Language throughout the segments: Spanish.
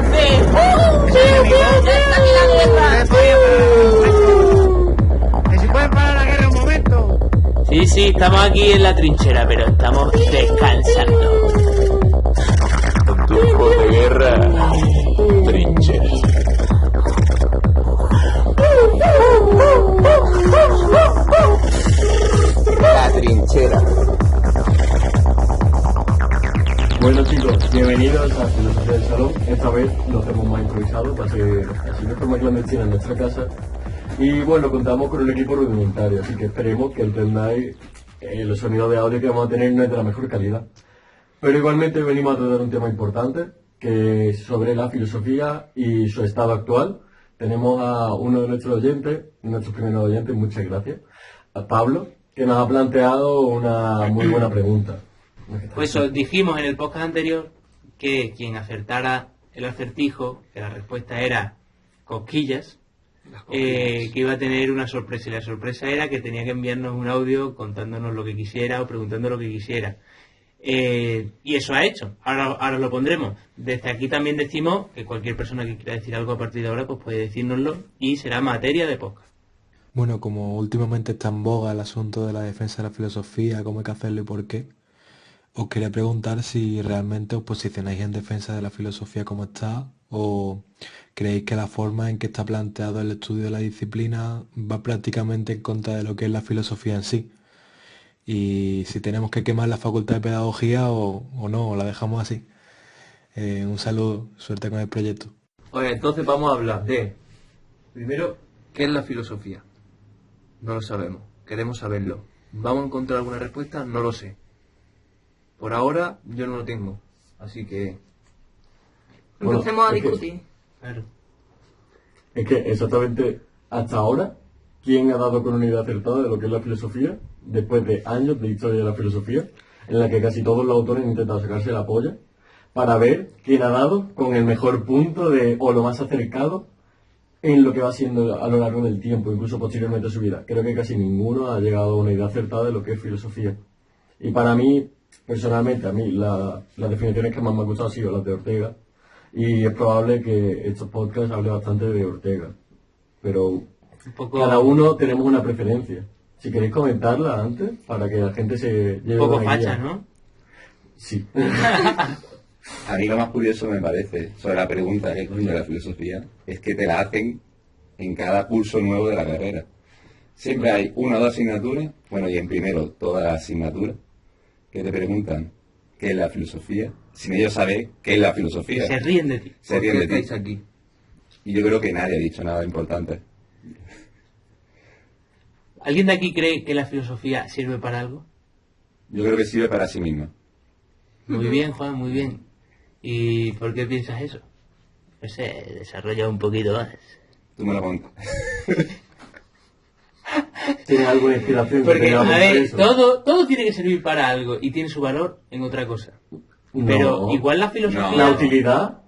café. ¡Ya está aquí la guerra! ¿Que si pueden parar la guerra un momento? Sí, estamos aquí en la trinchera, pero estamos descansando. En tiempos de guerra, trinchera. La trinchera. Bueno chicos, bienvenidos a Filosofía del Salón. Esta vez lo hacemos más improvisado, va a ser así de forma clandestina en nuestra casa. Y bueno, contamos con un equipo rudimentario, así que esperemos que entendáis los sonidos de audio que vamos a tener no es de la mejor calidad. Pero igualmente venimos a tratar un tema importante, que es sobre la filosofía y su estado actual. Tenemos a uno de nuestros oyentes, nuestros primeros oyentes, muchas gracias, a Pablo, que nos ha planteado una muy buena pregunta. Pues os dijimos en el podcast anterior que quien acertara el acertijo, que la respuesta era cosquillas, que iba a tener una sorpresa. Y la sorpresa era que tenía que enviarnos un audio contándonos lo que quisiera o preguntando lo que quisiera. Y eso ha hecho. Ahora lo pondremos. Desde aquí también decimos que cualquier persona que quiera decir algo a partir de ahora pues puede decírnoslo y será materia de podcast. Bueno, como últimamente está en boga el asunto de la defensa de la filosofía, cómo hay que hacerlo y por qué, os quería preguntar si realmente os posicionáis en defensa de la filosofía como está, o creéis que la forma en que está planteado el estudio de la disciplina va prácticamente en contra de lo que es la filosofía en sí. Y si tenemos que quemar la facultad de pedagogía o no, o la dejamos así. Un saludo, suerte con el proyecto. Oye, entonces vamos a hablar de, primero, ¿qué es la filosofía? No lo sabemos, queremos saberlo. ¿Vamos a encontrar alguna respuesta? No lo sé. Por ahora yo no lo tengo, así que... Empecemos a discutir. Claro. Es que exactamente hasta ahora, ¿quién ha dado con una idea acertada de lo que es la filosofía? Después de años de historia de la filosofía, en la que casi todos los autores han intentado sacarse la polla, para ver quién ha dado con el mejor punto o lo más acercado en lo que va siendo a lo largo del tiempo, incluso posteriormente a su vida. Creo que casi ninguno ha llegado a una idea acertada de lo que es filosofía. Y para mí, personalmente, a mí las definiciones que más me han gustado han sido las de Ortega, y es probable que estos podcasts hable bastante de Ortega, pero cada uno tenemos una preferencia. Si queréis comentarla antes, para que la gente se lleve Un poco una facha, idea. ¿no? Sí. A mí lo más curioso me parece sobre la pregunta ¿qué coño de la filosofía? Es que te la hacen en cada curso nuevo de la carrera. Siempre hay una o dos asignaturas, bueno, y en primero todas las asignaturas, que te preguntan qué es la filosofía, sin ellos saber qué es la filosofía. Se ríen de ti. Se ríen de ti. estáis aquí? Y yo creo que nadie ha dicho nada importante. ¿Alguien de aquí cree que la filosofía sirve para algo? Yo creo que sirve para sí misma. Muy bien, Juan, muy bien. ¿Y por qué piensas eso? No sé, desarrolla un poquito más. Tú me lo contas. ¿Tienes alguna inspiración? que Porque, tenga a por ver, eso? todo tiene que servir para algo y tiene su valor en otra cosa. Pero No. igual la filosofía... La utilidad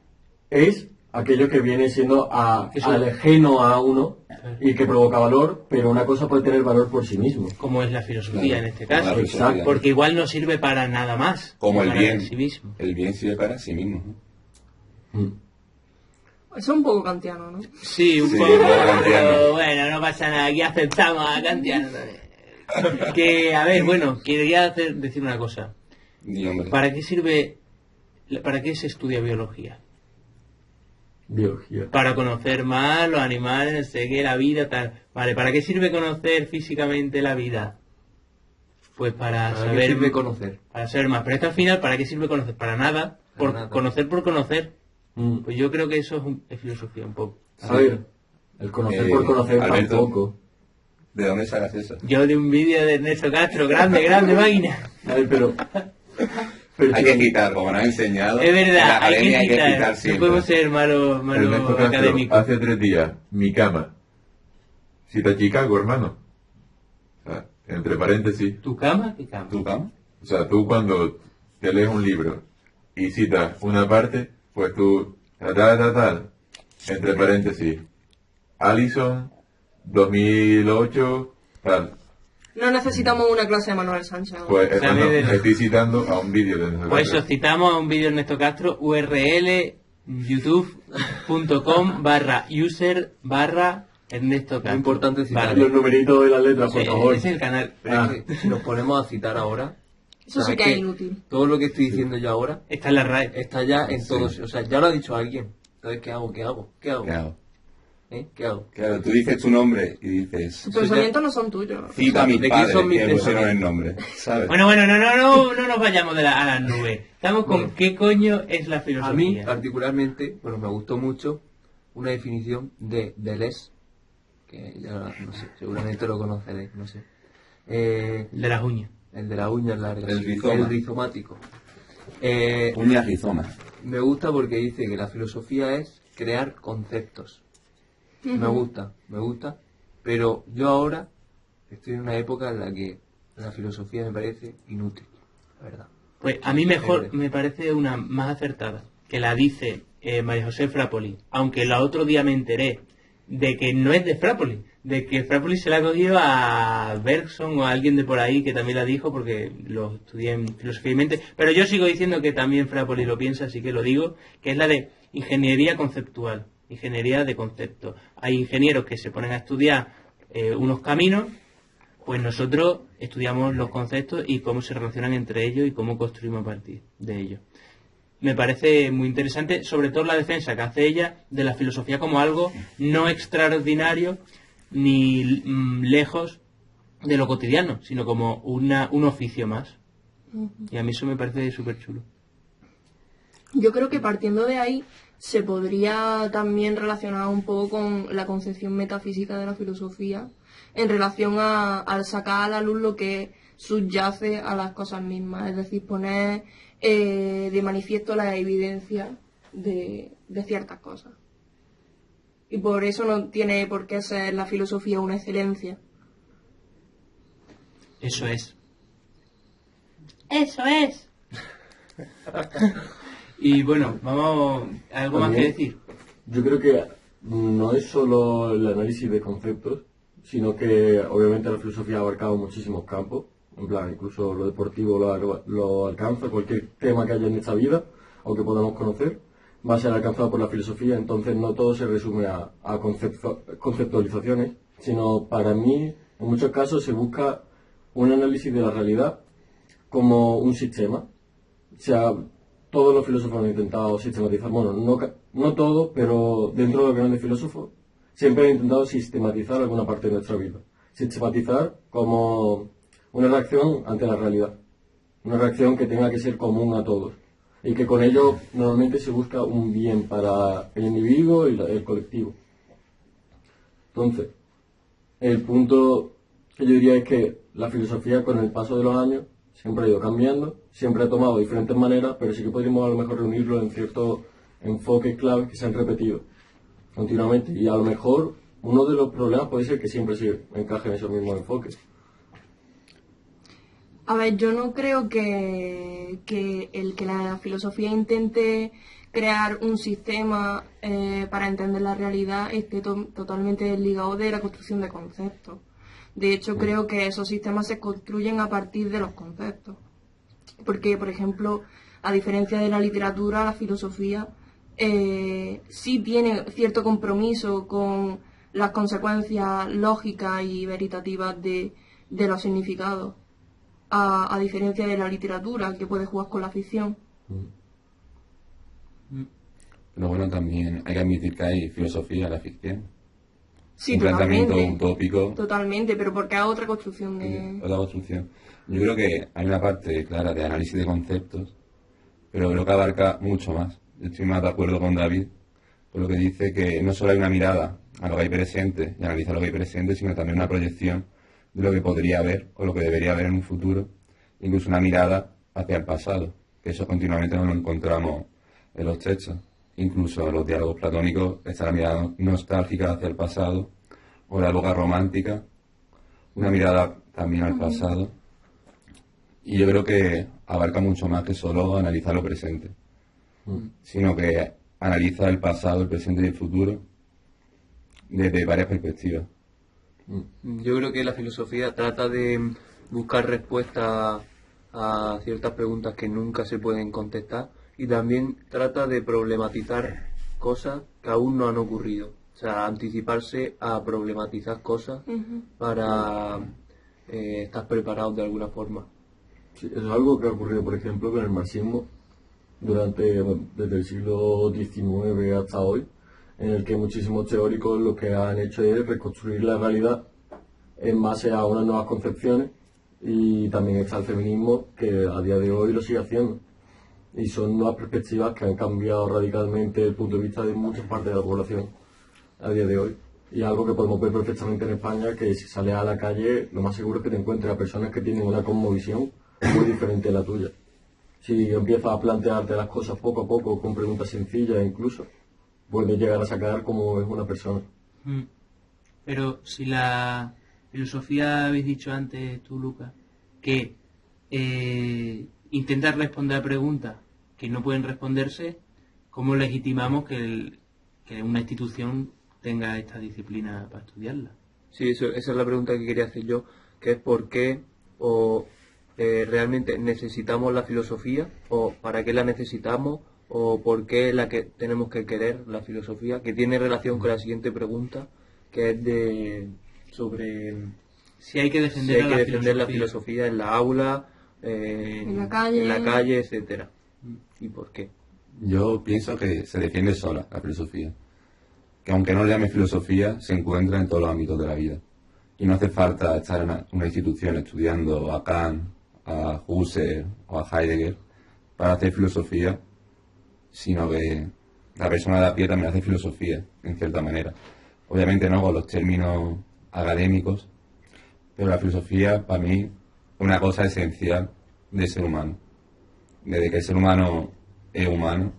es aquello que viene siendo Eso- ajeno a uno y que provoca valor, pero una cosa puede tener valor por sí mismo. Como es la filosofía Claro, en este como la caso. filosofía. Porque igual no sirve para nada más. Como que el para bien. sí mismo. El bien sirve para sí mismo, ¿no? Mm. Eso es un poco kantiano, ¿no? Sí, un Sí, poco. un poco kantiano. Pero bueno, no pasa nada. Aquí aceptamos a Kantiano también. Que, a ver, bueno, quería decir una cosa. Di, hombre. ¿Para qué sirve... ¿Para qué se estudia biología? Biología. Para conocer más los animales, no sé qué, la vida, tal. Vale, ¿para qué sirve conocer físicamente la vida? Pues para ¿Para qué saber... sirve conocer? Para saber más. Pero esto al final, ¿para qué sirve conocer? Para nada. Por nada. conocer por conocer. Mm. Pues yo creo que eso es filosofía un poco. A ver, el conocer por conocer Alberto. tampoco. ¿De dónde sacas eso? Yo de un vídeo de Ernesto Castro, grande máquina. A ver, pero Hay que quitar, como nos ha enseñado. Es en la verdad, hay academia que quitar. No siempre. podemos ser malos Ernesto Castro, académicos. hace 3 días, mi cama. Cita Chicago, hermano. O sea, entre paréntesis. ¿Tu cama? ¿Qué cama? ¿Tu cama? O sea, tú cuando te lees un libro y citas una parte, pues tú, tal, entre paréntesis, Allison, 2008, tal. No necesitamos una clase de Manuel Sánchez. ¿no? Pues, hermano, Sale de- estoy citando a un vídeo de nosotros. Pues eso, citamos a un vídeo de Ernesto Castro, URL youtube.com/user/Ernesto Lo Castro. importante es citar. Los numeritos de las letras, por Sí, favor. ese es el canal. Pero es que si nos ponemos a citar ahora, Eso sí sabes que es inútil. todo lo que estoy diciendo yo ahora Está en la RAE. está ya en todos. O sea, ya lo ha dicho alguien. Entonces, ¿qué hago? ¿Qué hago? ¿Qué hago? ¿Qué hago? ¿Qué hago? Claro, tú dices tu nombre y dices, Sus pensamientos no son tuyos. cita a mis ¿de quién padres son mis que me pusieron el pensamientos? nombre, ¿sabes? Bueno, no nos vayamos a las nubes. Estamos con Bueno. qué coño es la A mí, filosofía. particularmente, bueno, me gustó mucho una definición de Deleuze, que ya no sé, seguramente lo conoceréis, no sé. De las uñas. El de las uñas largas. El rizoma. El rizomático. Uñas rizomas. Me gusta porque dice que la filosofía es crear conceptos. Me gusta, pero yo ahora estoy en una época en la que la filosofía me parece inútil, la verdad. Pues a mí mejor me parece una más acertada, que la dice María José Frápoli, aunque el otro día me enteré de que no es de Frápoli, de que Frápoli se la ha cogido a Bergson o a alguien de por ahí que también la dijo porque lo estudié en filosofía y mente, pero yo sigo diciendo que también Frápoli lo piensa, así que lo digo, que es la de ingeniería conceptual, ingeniería de concepto. Hay ingenieros que se ponen a estudiar unos caminos, pues nosotros estudiamos los conceptos y cómo se relacionan entre ellos y cómo construimos a partir de ellos. Me parece muy interesante, sobre todo la defensa que hace ella de la filosofía como algo no extraordinario ni lejos de lo cotidiano, sino como un oficio más. Y a mí eso me parece súper chulo. Yo creo que partiendo de ahí se podría también relacionar un poco con la concepción metafísica de la filosofía en relación al sacar a la luz lo que subyace a las cosas mismas, es decir, poner de manifiesto la evidencia de ciertas cosas. Y por eso no tiene por qué ser la filosofía una excelencia. Eso es. ¡Eso es! Y bueno, vamos, ¿algo más que También, decir? Yo creo que no es solo el análisis de conceptos, sino que obviamente la filosofía ha abarcado muchísimos campos, en plan, incluso lo deportivo lo alcanza, cualquier tema que haya en esta vida, o que podamos conocer, va a ser alcanzado por la filosofía, entonces no todo se resume a conceptualizaciones, sino para mí, en muchos casos, se busca un análisis de la realidad como un sistema. O sea, todos los filósofos han intentado sistematizar, bueno, no todo, pero dentro de los grandes filósofos, siempre han intentado sistematizar alguna parte de nuestra vida. Sistematizar como una reacción ante la realidad. Una reacción que tenga que ser común a todos. Y que con ello normalmente se busca un bien para el individuo y el colectivo. Entonces, el punto que yo diría es que la filosofía con el paso de los años siempre ha ido cambiando, siempre ha tomado diferentes maneras, pero sí que podríamos a lo mejor reunirlo en ciertos enfoques claves que se han repetido continuamente. Y a lo mejor uno de los problemas puede ser que siempre se encajen esos mismos enfoques. A ver, yo no creo que la filosofía intente crear un sistema para entender la realidad esté totalmente desligado de la construcción de conceptos. De hecho, creo que esos sistemas se construyen a partir de los conceptos. Porque, por ejemplo, a diferencia de la literatura, la filosofía sí tiene cierto compromiso con las consecuencias lógicas y veritativas de los significados. A diferencia de la literatura, que puede jugar con la ficción. Pero bueno, también hay que admitir que hay filosofía en la ficción. Sí, Un planteamiento totalmente. utópico. Totalmente, pero porque hay otra construcción de... Otra construcción. Yo creo que hay una parte clara de análisis de conceptos, pero creo que abarca mucho más. Yo estoy más de acuerdo con David, por lo que dice que no solo hay una mirada a lo que hay presente y analizar lo que hay presente, sino también una proyección de lo que podría haber o lo que debería haber en un futuro, incluso una mirada hacia el pasado, que eso continuamente no lo encontramos en los textos. Incluso en los diálogos platónicos está la mirada nostálgica hacia el pasado, o la época romántica, una mirada también al pasado. Y yo creo que abarca mucho más que solo analizar lo presente, sino que analiza el pasado, el presente y el futuro desde varias perspectivas. Yo creo que la filosofía trata de buscar respuestas a ciertas preguntas que nunca se pueden contestar y también trata de problematizar cosas que aún no han ocurrido. O sea, anticiparse a problematizar cosas para estar preparados de alguna forma. Sí, es algo que ha ocurrido, por ejemplo, con el marxismo desde el siglo XIX hasta hoy, en el que muchísimos teóricos lo que han hecho es reconstruir la realidad en base a unas nuevas concepciones, y también está el feminismo, que a día de hoy lo sigue haciendo. Y son nuevas perspectivas que han cambiado radicalmente el punto de vista de muchas partes de la población a día de hoy. Y algo que podemos ver perfectamente en España, que si sales a la calle, lo más seguro es que te encuentres a personas que tienen una cosmovisión muy diferente a la tuya. Si empiezas a plantearte las cosas poco a poco, con preguntas sencillas incluso, puedes llegar a sacar cómo es una persona. Pero si la filosofía, habéis dicho antes tú, Lucas, que intentar responder a preguntas que no pueden responderse, ¿cómo legitimamos que una institución tenga esta disciplina para estudiarla? Sí, esa es la pregunta que quería hacer yo, que es por qué realmente necesitamos la filosofía, o para qué la necesitamos, o por qué es la que tenemos que querer la filosofía, que tiene relación con la siguiente pregunta, que es sobre si hay que defender, la filosofía en la aula, en la calle, etcétera. ¿Y por qué? Yo pienso que se defiende sola la filosofía, que aunque no le llame filosofía, se encuentra en todos los ámbitos de la vida. Y no hace falta estar en una institución estudiando a Kant, a Husserl o a Heidegger para hacer filosofía, sino que la persona de a pie también hace filosofía, en cierta manera. Obviamente no con los términos académicos, pero la filosofía para mí es una cosa esencial del ser humano. Desde que el ser humano es humano,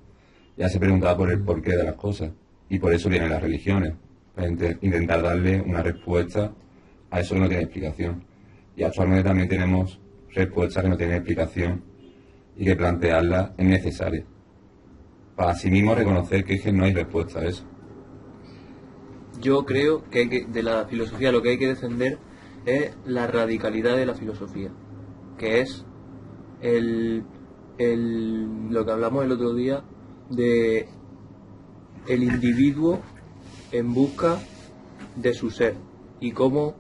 ya se preguntaba por el porqué de las cosas, y por eso vienen las religiones, para intentar darle una respuesta a eso que no tiene explicación. Y actualmente también tenemos respuestas que no tienen explicación y que plantearlas es necesario, para sí mismo reconocer que no hay respuesta a eso. Yo creo que de la filosofía lo que hay que defender es la radicalidad de la filosofía, que es lo que hablamos el otro día de el individuo en busca de su ser, y cómo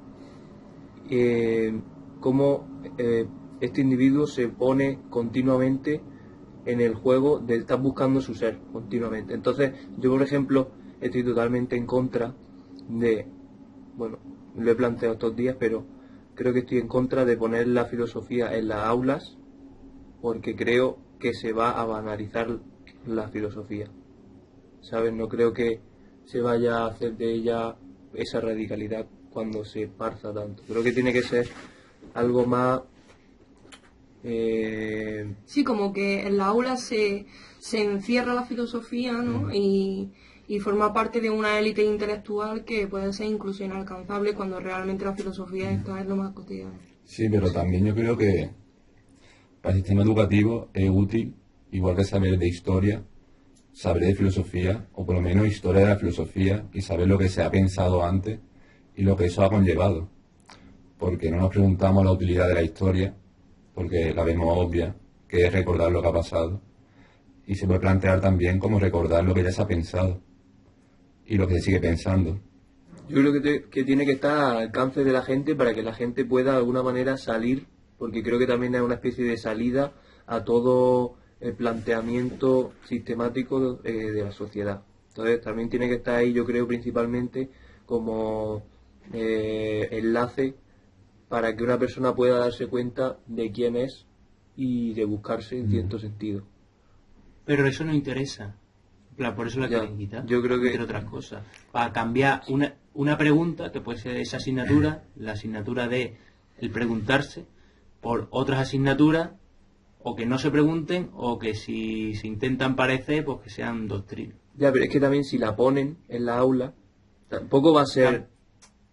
este individuo se pone continuamente en el juego de estar buscando su ser continuamente. Entonces yo, por ejemplo, estoy totalmente en contra de, bueno, lo he planteado estos días, pero creo que estoy en contra de poner la filosofía en las aulas, porque creo que se va a banalizar la filosofía, ¿sabes? No creo que se vaya a hacer de ella esa radicalidad cuando se esparza tanto. Creo que tiene que ser algo más... Sí, como que en la aula se encierra la filosofía, ¿no? Y forma parte de una élite intelectual que puede ser incluso inalcanzable, cuando realmente la filosofía está en lo más cotidiano. Sí, pero también yo creo que para el sistema educativo es útil, igual que saber de historia, saber de filosofía, o por lo menos historia de la filosofía, y saber lo que se ha pensado antes y lo que eso ha conllevado. Porque no nos preguntamos la utilidad de la historia, porque la vemos obvia, que es recordar lo que ha pasado. Y se puede plantear también cómo recordar lo que ya se ha pensado y lo que se sigue pensando. Yo creo que tiene que estar al alcance de la gente, para que la gente pueda de alguna manera salir, porque creo que también es una especie de salida a todo el planteamiento sistemático de la sociedad. Entonces también tiene que estar ahí, yo creo, principalmente como enlace para que una persona pueda darse cuenta de quién es y de buscarse en cierto sentido. Pero eso no interesa. Claro, por eso la quieren quitar. Yo creo que... Entre otras cosas. Para cambiar una pregunta, que puede ser esa asignatura, la asignatura de el preguntarse, por otras asignaturas, o que no se pregunten, o que si se intentan parecer, pues que sean doctrinas. Ya, pero es que también si la ponen en la aula, tampoco va a ser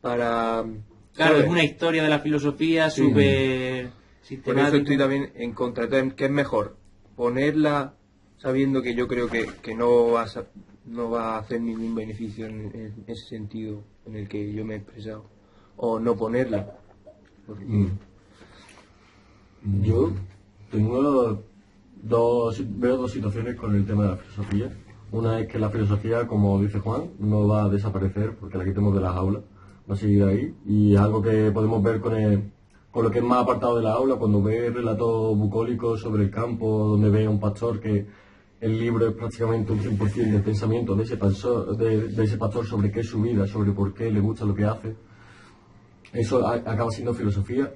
para... Claro, ¿sabes? es una historia de la filosofía súper sistemática. Por eso estoy también en contra. Entonces, ¿qué es mejor? Ponerla sabiendo que yo creo que no va a hacer ningún beneficio en ese sentido en el que yo me he expresado, o no ponerla. Yo tengo veo dos situaciones con el tema de la filosofía. Una es que la filosofía, como dice Juan, no va a desaparecer porque la quitemos de las aulas, va a seguir ahí, y es algo que podemos ver con lo que es más apartado de la aula, cuando ve relatos bucólicos sobre el campo, donde ve a un pastor que el libro es prácticamente un 100% del pensamiento de ese pastor sobre qué es su vida, sobre por qué le gusta lo que hace. Eso acaba siendo filosofía.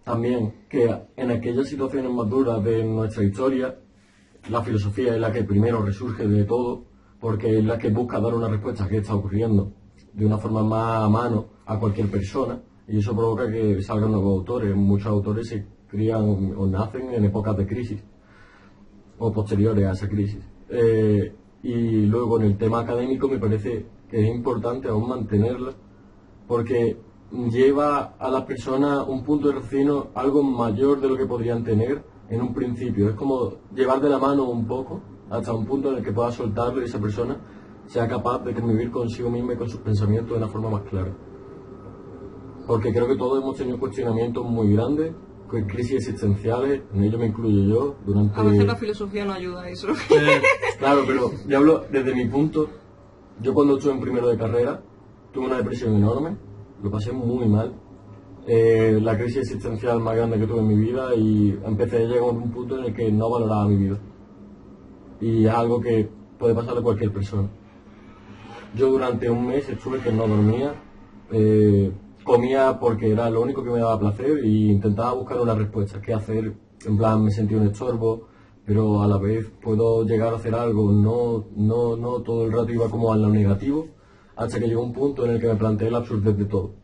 También que en aquellas situaciones más duras de nuestra historia, la filosofía es la que primero resurge de todo, porque es la que busca dar una respuesta a qué está ocurriendo de una forma más a mano a cualquier persona, y eso provoca que salgan nuevos autores. Muchos autores se crían o nacen en épocas de crisis o posteriores a esa crisis. Y luego en el tema académico me parece que es importante aún mantenerla, porque lleva a las personas un punto de raciocinio algo mayor de lo que podrían tener en un principio. Es como llevar de la mano un poco hasta un punto en el que pueda soltarlo y esa persona sea capaz de convivir consigo misma y con sus pensamientos de una forma más clara. Porque creo que todos hemos tenido cuestionamientos muy grandes, con crisis existenciales, en ello me incluyo yo, durante... A veces la filosofía no ayuda a eso. Claro, pero yo hablo desde mi punto. Yo cuando estuve en primero de carrera tuve una depresión enorme, lo pasé muy mal. La crisis existencial más grande que tuve en mi vida, y empecé a llegar a un punto en el que no valoraba mi vida. Y es algo que puede pasar a cualquier persona. Yo durante un mes estuve que no dormía, comía porque era lo único que me daba placer e intentaba buscar una respuesta, qué hacer. En plan, me sentía un estorbo, pero a la vez puedo llegar a hacer algo. No todo el rato iba como a lo negativo, hasta que llegó un punto en el que me planteé la absurdez de todo.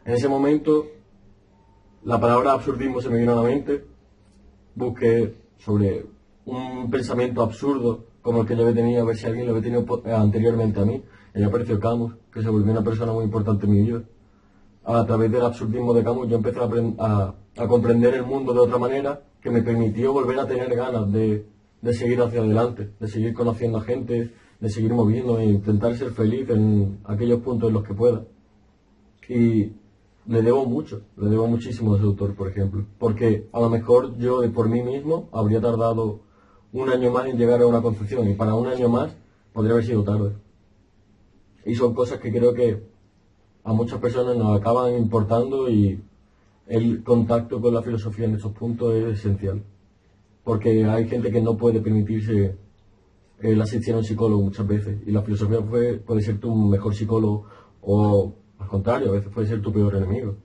En ese momento, la palabra absurdismo se me vino a la mente. Busqué sobre un pensamiento absurdo como el que yo había tenido, a ver si alguien lo había tenido anteriormente a mí. Y me apareció Camus, que se volvió una persona muy importante en mi vida. A través del absurdismo de Camus yo empecé a comprender el mundo de otra manera, que me permitió volver a tener ganas de seguir hacia adelante, de seguir conociendo a gente, de seguir moviéndome e intentar ser feliz en aquellos puntos en los que pueda. Y le debo muchísimo a ese autor, por ejemplo, porque a lo mejor yo por mí mismo habría tardado un año más en llegar a una concepción, y para un año más podría haber sido tarde. Y son cosas que creo que a muchas personas nos acaban importando, y el contacto con la filosofía en estos puntos es esencial, porque hay gente que no puede permitirse el asistir a un psicólogo muchas veces, y la filosofía puede ser tu mejor psicólogo, o al contrario, a veces puede ser tu peor enemigo.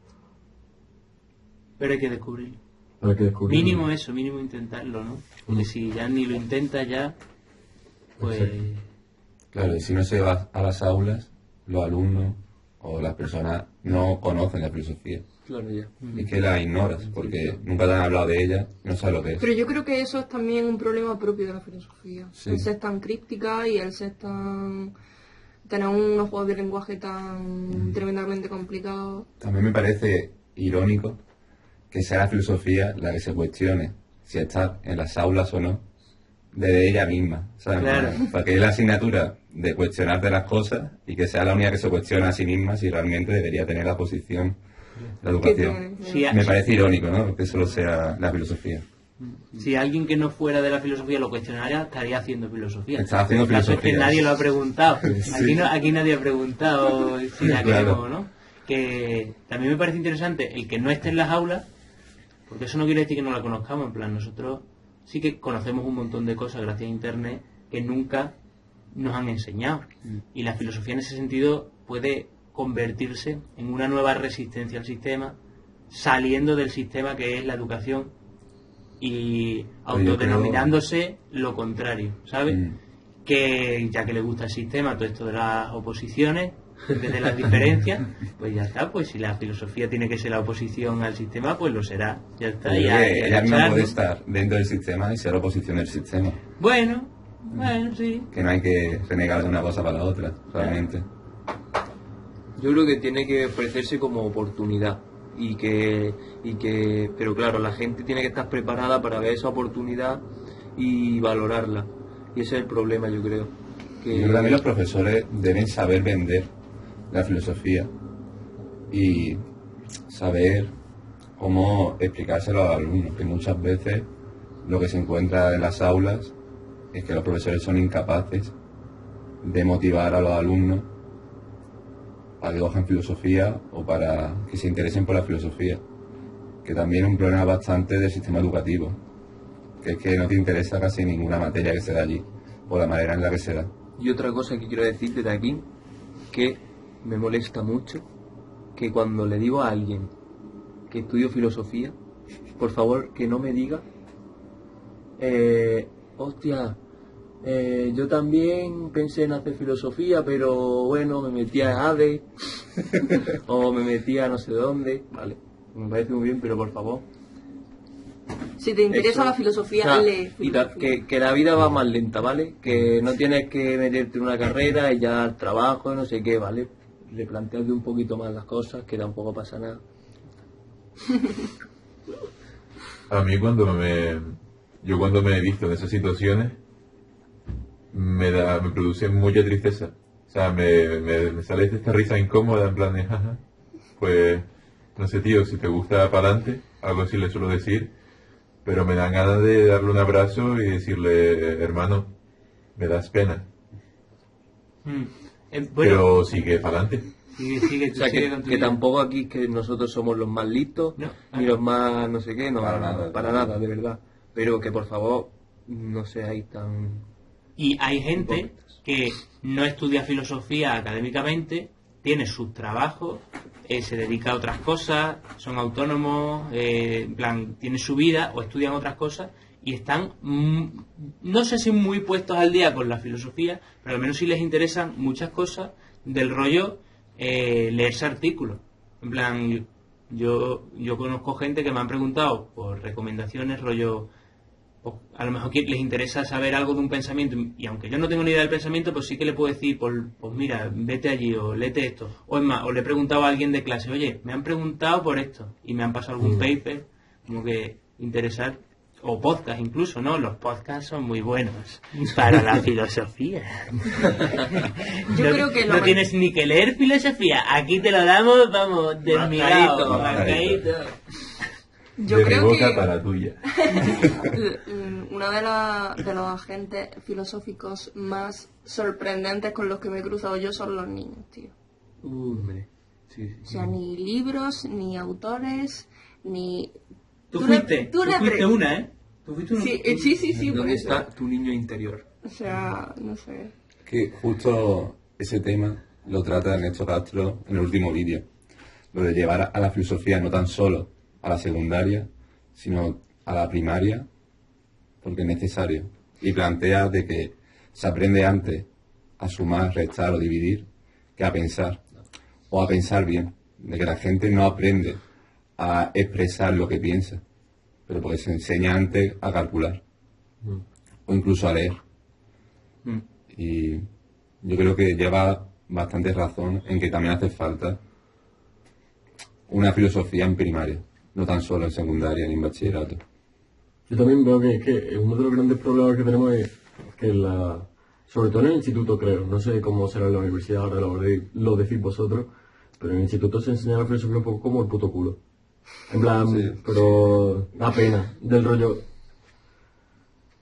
Pero hay que descubrirlo. Mínimo eso, mínimo intentarlo, ¿no? Porque si ya ni lo intentas ya, pues... Exacto. Claro, y si no se va a las aulas, los alumnos o las personas no conocen la filosofía. Claro, ya. Es que la ignoras, porque nunca te han hablado de ella, no sabes lo que es. Pero yo creo que eso es también un problema propio de la filosofía. Sí. El ser tan críptica y el ser tan... tener unos juegos de lenguaje tan tremendamente complicados. También me parece irónico que sea la filosofía la que se cuestione si está en las aulas o no, de ella misma, ¿sabes? Claro. Para que es la asignatura de cuestionarte las cosas, y que sea la única que se cuestiona a sí misma si realmente debería tener la posición de la educación. Sí, Me parece irónico, ¿no? Que solo sea la filosofía. Si alguien que no fuera de la filosofía lo cuestionara, estaría haciendo filosofía. Está haciendo El caso es filosofía. que nadie lo ha preguntado. Sí. Aquí nadie ha preguntado si la Claro. queremos, ¿no? Que también me parece interesante el que no esté en las aulas, porque eso no quiere decir que no la conozcamos. En plan, nosotros sí que conocemos un montón de cosas gracias a Internet que nunca nos han enseñado. Y la filosofía en ese sentido puede convertirse en una nueva resistencia al sistema, saliendo del sistema que es la educación y autodenominándose lo contrario, ¿sabes? Que ya que le gusta el sistema, todo esto de las oposiciones, de las diferencias, pues ya está. Pues si la filosofía tiene que ser la oposición al sistema, pues lo será, ya está. Yo Y creo que ella misma echarlo. puede estar dentro del sistema y ser oposición del sistema. Bueno, sí. Que no hay que renegar de una cosa para la otra, realmente. Yo creo que tiene que ofrecerse como oportunidad, pero claro, la gente tiene que estar preparada para ver esa oportunidad y valorarla. Y ese es el problema, yo creo. Yo creo que también los profesores deben saber vender la filosofía y saber cómo explicárselo a los alumnos, que muchas veces lo que se encuentra en las aulas es que los profesores son incapaces de motivar a los alumnos para que cojan filosofía o para que se interesen por la filosofía, que también es un problema bastante del sistema educativo, que es que no te interesa casi ninguna materia que se da allí, por la manera en la que se da. Y otra cosa que quiero decirte de aquí, que me molesta mucho, que cuando le digo a alguien que estudio filosofía, por favor que no me diga, hostia, yo también pensé en hacer filosofía, pero bueno, me metí a ADE, o me metí a no sé dónde, vale, me parece muy bien, pero por favor. Si te interesa la filosofía, O sea, lee filosofía. que la vida va más lenta, ¿vale? Que no tienes que meterte en una carrera y ya al trabajo, no sé qué, ¿vale? Replanteate un poquito más las cosas, que tampoco pasa nada. A mí yo cuando me he visto en esas situaciones, me produce mucha tristeza. O sea, me sale esta risa incómoda en plan de, jaja, pues, no sé, tío, si te gusta para adelante, algo así le suelo decir, pero me dan ganas de darle un abrazo y decirle, hermano, me das pena. Bueno, Pero sigue para adelante. sigue, O sea, sigue con tu que vida. tampoco aquí es que nosotros somos los más listos, No. ni los más no sé qué, no, Para nada. de verdad. Pero que por favor no seáis tan... Y hay gente que no estudia filosofía académicamente, tiene sus trabajos, se dedica a otras cosas, son autónomos, en plan, tienen su vida o estudian otras cosas y están, no sé si muy puestos al día con la filosofía, pero al menos sí les interesan muchas cosas del rollo leerse artículos. En plan, yo conozco gente que me han preguntado por recomendaciones, rollo, pues, a lo mejor les interesa saber algo de un pensamiento y aunque yo no tengo ni idea del pensamiento, pues sí que le puedo decir, pues mira, vete allí o léete esto. O es más, o le he preguntado a alguien de clase, oye, me han preguntado por esto y me han pasado algún paper, como que interesar, o podcast incluso, ¿no? Los podcasts son muy buenos para la filosofía. Yo no, creo que no lo tienes ni que leer filosofía, aquí te lo damos, vamos, desmigado, Mascadito. mascadito. Yo de mi creo boca que para tuya. una de los agentes filosóficos más sorprendentes con los que me he cruzado yo son los niños, tío. Hombre, sí, O sea, ni libros, ni autores, ni... Tú no- fuiste no una, ¿eh? Tú fuiste una. Sí, por ¿Dónde eso. está tu niño interior? O sea, no sé. Que justo ese tema lo trata Ernesto Castro en el último vídeo, lo de llevar a la filosofía no tan solo a la secundaria, sino a la primaria, porque es necesario. Y plantea de que se aprende antes a sumar, restar o dividir que a pensar, o a pensar bien, de que la gente no aprende a expresar lo que piensa, pero porque se enseña antes a calcular, o incluso a leer. Y yo creo que lleva bastante razón en que también hace falta una filosofía en primaria, no tan solo en secundaria ni en bachillerato. Yo también veo que uno de los grandes problemas que tenemos es que sobre todo en el instituto creo, no sé cómo será en la universidad, ahora lo decís vosotros, pero en el instituto se enseña la filosofía un poco como el puto culo. En plan, pero da pena, del rollo.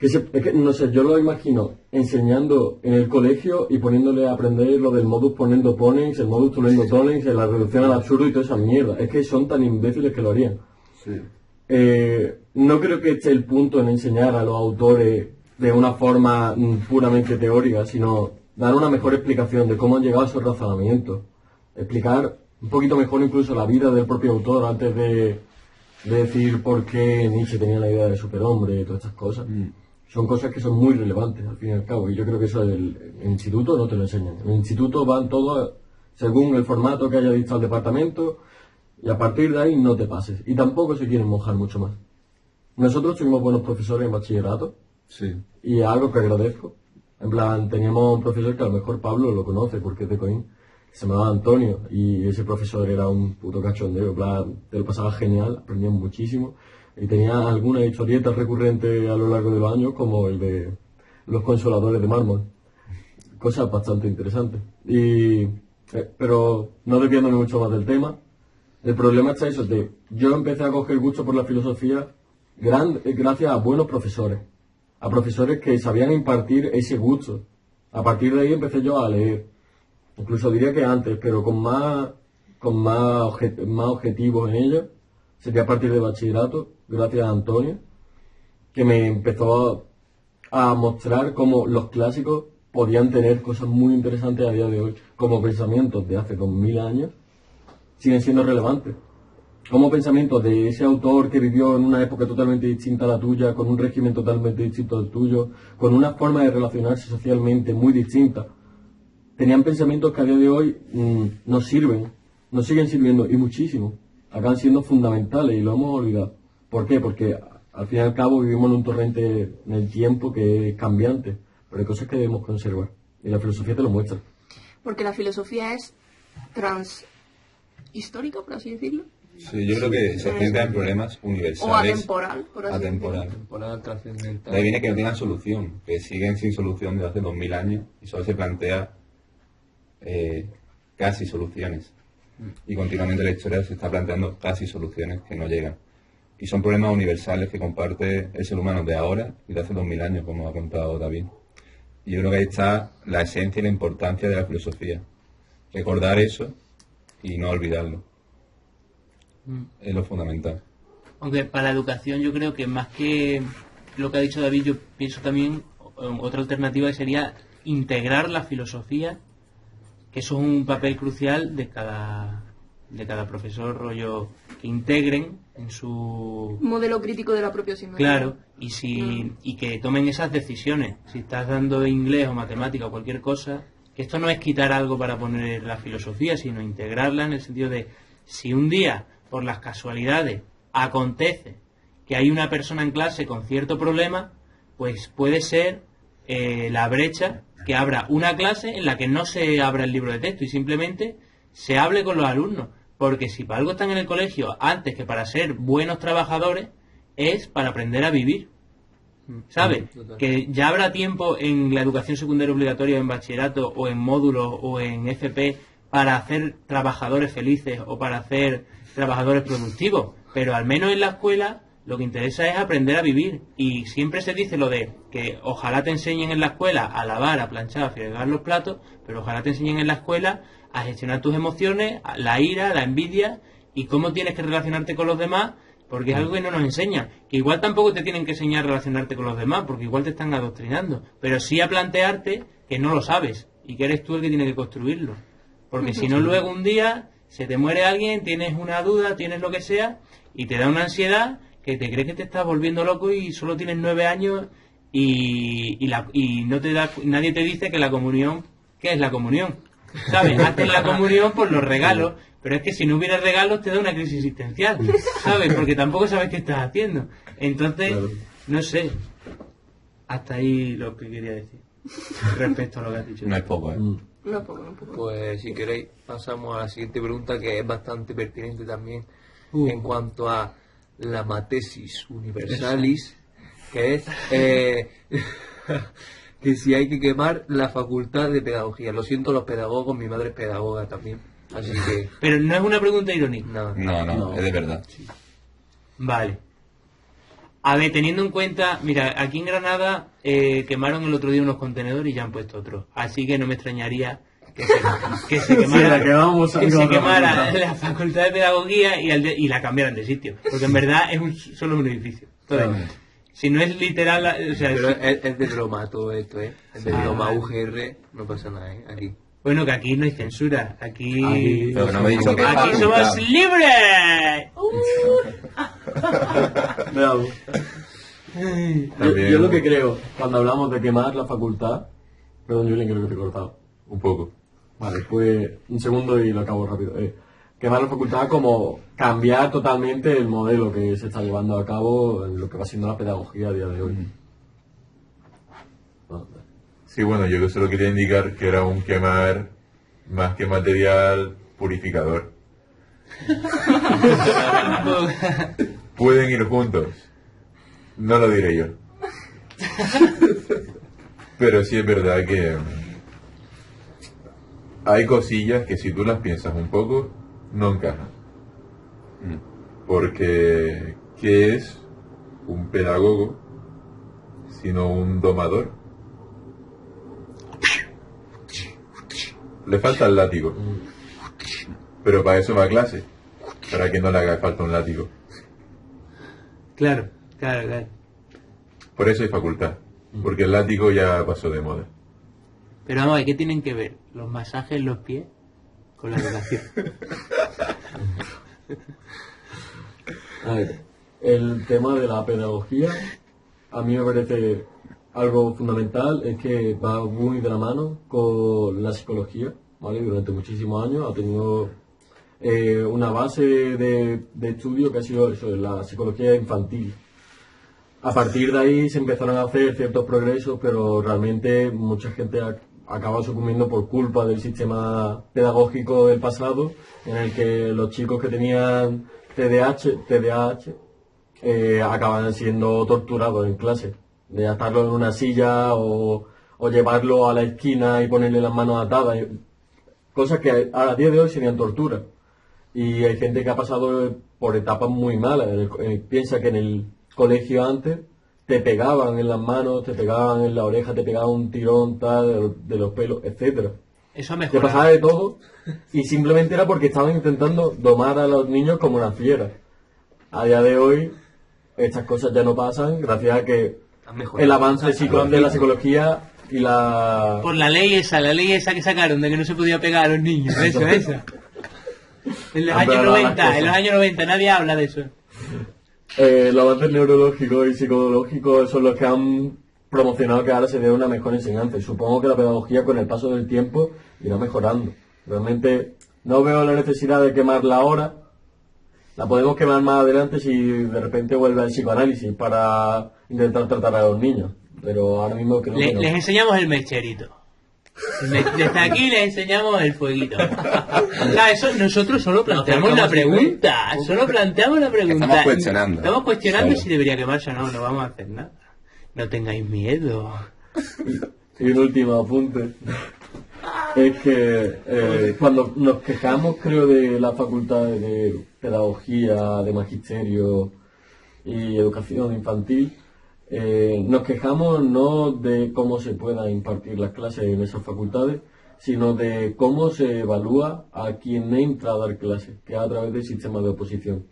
Es que, no sé, yo lo imagino enseñando en el colegio y poniéndole a aprender lo del modus ponendo ponens, el modus tollendo tollens, la reducción al absurdo y toda esa mierda. Es que son tan imbéciles que lo harían. No creo que esté el punto en enseñar a los autores de una forma puramente teórica, sino dar una mejor explicación de cómo han llegado a esos razonamientos. Explicar un poquito mejor incluso la vida del propio autor antes de decir por qué Nietzsche tenía la idea del superhombre y todas estas cosas. Son cosas que son muy relevantes al fin y al cabo, y yo creo que eso en el instituto no te lo enseñan. En el instituto van todos según el formato que haya dictado el departamento, y a partir de ahí no te pases. Y tampoco se quieren mojar mucho más. Nosotros tuvimos buenos profesores en bachillerato, y es algo que agradezco. En plan, teníamos un profesor que a lo mejor Pablo lo conoce porque es de Coín, se llamaba Antonio, y ese profesor era un puto cachondeo. En plan, te lo pasaba genial, aprendías muchísimo, y tenía algunas historietas recurrentes a lo largo de los años, como el de los consoladores de mármol. Cosas bastante interesantes. Pero no desviándome mucho más del tema, el problema está eso, de yo empecé a coger gusto por la filosofía gracias a buenos profesores, a profesores que sabían impartir ese gusto. A partir de ahí empecé yo a leer, incluso diría que antes, pero con más objetivos en ello. Sería a partir de bachillerato, gracias a Antonio, que me empezó a mostrar cómo los clásicos podían tener cosas muy interesantes a día de hoy, como pensamientos de hace 2000 años siguen siendo relevantes. Como pensamientos de ese autor que vivió en una época totalmente distinta a la tuya, con un régimen totalmente distinto al tuyo, con una forma de relacionarse socialmente muy distinta. Tenían pensamientos que a día de hoy nos sirven, nos siguen sirviendo y muchísimo. Acaban siendo fundamentales y lo hemos olvidado. ¿Por qué? Porque al fin y al cabo vivimos en un torrente en el tiempo que es cambiante, pero hay cosas que debemos conservar. Y la filosofía te lo muestra. Porque la filosofía es transhistórica, por así decirlo. Sí, yo creo que se centra en problemas universales. O atemporal, por así Atemporal. Temporal trascendental. De ahí viene que no tengan solución, que siguen sin solución desde hace 2000 años y solo se plantea casi soluciones. Y continuamente la historia se está planteando casi soluciones que no llegan. Y son problemas universales que comparte el ser humano de ahora y de hace 2000 años, como ha contado David. Y yo creo que ahí está la esencia y la importancia de la filosofía. Recordar eso y no olvidarlo. Es lo fundamental. Aunque para la educación yo creo que más que lo que ha dicho David, yo pienso también otra alternativa sería integrar la filosofía, que eso es un papel crucial de cada profesor, rollo, que integren en su modelo crítico de la propia asignatura. Claro, y que tomen esas decisiones. Si estás dando inglés o matemática o cualquier cosa, que esto no es quitar algo para poner la filosofía, sino integrarla en el sentido de, si un día, por las casualidades, acontece que hay una persona en clase con cierto problema, pues puede ser la brecha que abra una clase en la que no se abra el libro de texto y simplemente se hable con los alumnos. Porque si para algo están en el colegio antes que para ser buenos trabajadores, es para aprender a vivir. ¿Sabes? Que ya habrá tiempo en la educación secundaria obligatoria, en bachillerato, o en módulos, o en FP, para hacer trabajadores felices o para hacer trabajadores productivos. Pero al menos en la escuela lo que interesa es aprender a vivir. Y siempre se dice lo de que ojalá te enseñen en la escuela a lavar, a planchar, a fregar los platos, pero ojalá te enseñen en la escuela a gestionar tus emociones, la ira, la envidia y cómo tienes que relacionarte con los demás, porque es algo que no nos enseñan. Que igual tampoco te tienen que enseñar a relacionarte con los demás, porque igual te están adoctrinando, pero sí a plantearte que no lo sabes y que eres tú el que tiene que construirlo. Porque si no, luego un día se te muere alguien, tienes una duda, tienes lo que sea, y te da una ansiedad que te crees que te estás volviendo loco y solo tienes 9 años y no te da, nadie te dice que la comunión, ¿qué es la comunión? ¿Sabes? Haces la comunión por los regalos, pero es que si no hubiera regalos te da una crisis existencial, ¿sabes? Porque tampoco sabes qué estás haciendo. Entonces, no sé, hasta ahí lo que quería decir respecto a lo que has dicho. No es poco, ¿eh? No poco, no poco. Pues si queréis pasamos a la siguiente pregunta, que es bastante pertinente también en cuanto a la matesis universalis, que es que si hay que quemar la facultad de pedagogía. Lo siento los pedagogos, mi madre es pedagoga también, así que... Pero no es una pregunta irónica. No, es de verdad. Vale. A ver, teniendo en cuenta, mira, aquí en Granada quemaron el otro día unos contenedores y ya han puesto otros. Así que no me extrañaría que se quemara, que se quemara la facultad de pedagogía y la cambiaran de sitio. Porque en verdad es solo un edificio. Entonces, si no es literal, o sea, pero es de broma todo esto, ¿eh? Es de broma, UGR, no pasa nada, ¿eh? Aquí. Bueno, que aquí no hay censura. Aquí Pero no me he dicho que aquí somos libres. Yo lo que creo, cuando hablamos de quemar la facultad, perdón Julián, creo que te he cortado. Un poco. Vale, pues un segundo y lo acabo rápido. Quemar la facultad como cambiar totalmente el modelo que se está llevando a cabo en lo que va siendo la pedagogía a día de hoy. Sí, bueno, yo solo quería indicar que era un quemar más que material purificador. Pueden ir juntos. No lo diré yo. Pero sí es verdad que hay cosillas que si tú las piensas un poco, no encajan. Porque, ¿qué es un pedagogo, sino un domador. Le falta el látigo. Pero para eso va a clase. Para que no le haga falta un látigo. Claro, claro, claro. Por eso hay facultad. Porque el látigo ya pasó de moda. Pero vamos a ver, ¿qué tienen que ver los masajes en los pies con la educación? A ver, el tema de la pedagogía a mí me parece algo fundamental, es que va muy de la mano con la psicología, ¿vale? Durante muchísimos años ha tenido una base de estudio que ha sido eso, la psicología infantil. A partir de ahí se empezaron a hacer ciertos progresos, pero realmente mucha gente ha acabado sucumbiendo por culpa del sistema pedagógico del pasado, en el que los chicos que tenían TDAH acaban siendo torturados en clase, de atarlo en una silla o llevarlo a la esquina y ponerle las manos atadas, cosas que a día de hoy serían tortura. Y hay gente que ha pasado por etapas muy malas. Piensa que en el colegio antes te pegaban en las manos, te pegaban en la oreja, te pegaban un tirón tal de los pelos, etcétera. Eso ha Te mejorado. pasaba de todo y simplemente era porque estaban intentando domar a los niños como una fiera. A día de hoy estas cosas ya no pasan gracias a que Han mejorado. el avance de la psicología y la... Por la ley esa que sacaron de que no se podía pegar a los niños. Eso. En los años 90, nadie habla de eso. Los avances neurológicos y psicológicos son los que han promocionado que ahora se dé una mejor enseñanza. Y supongo que la pedagogía con el paso del tiempo irá mejorando. Realmente no veo la necesidad de quemarla ahora. La podemos quemar más adelante si de repente vuelve el psicoanálisis para intentar tratar a los niños. Pero ahora mismo creo que no. Les enseñamos el mecherito. Desde aquí les enseñamos el fueguito. O sea, eso nosotros solo planteamos la pregunta. Solo planteamos la pregunta. Estamos cuestionando. Estamos cuestionando Claro. si debería quemarse o no. No vamos a hacer nada. No tengáis miedo. Y un último apunte. Es que cuando nos quejamos, creo, de las facultades de pedagogía, de magisterio y educación infantil, nos quejamos no de cómo se puedan impartir las clases en esas facultades, sino de cómo se evalúa a quien entra a dar clases, que es a través del sistema de oposición.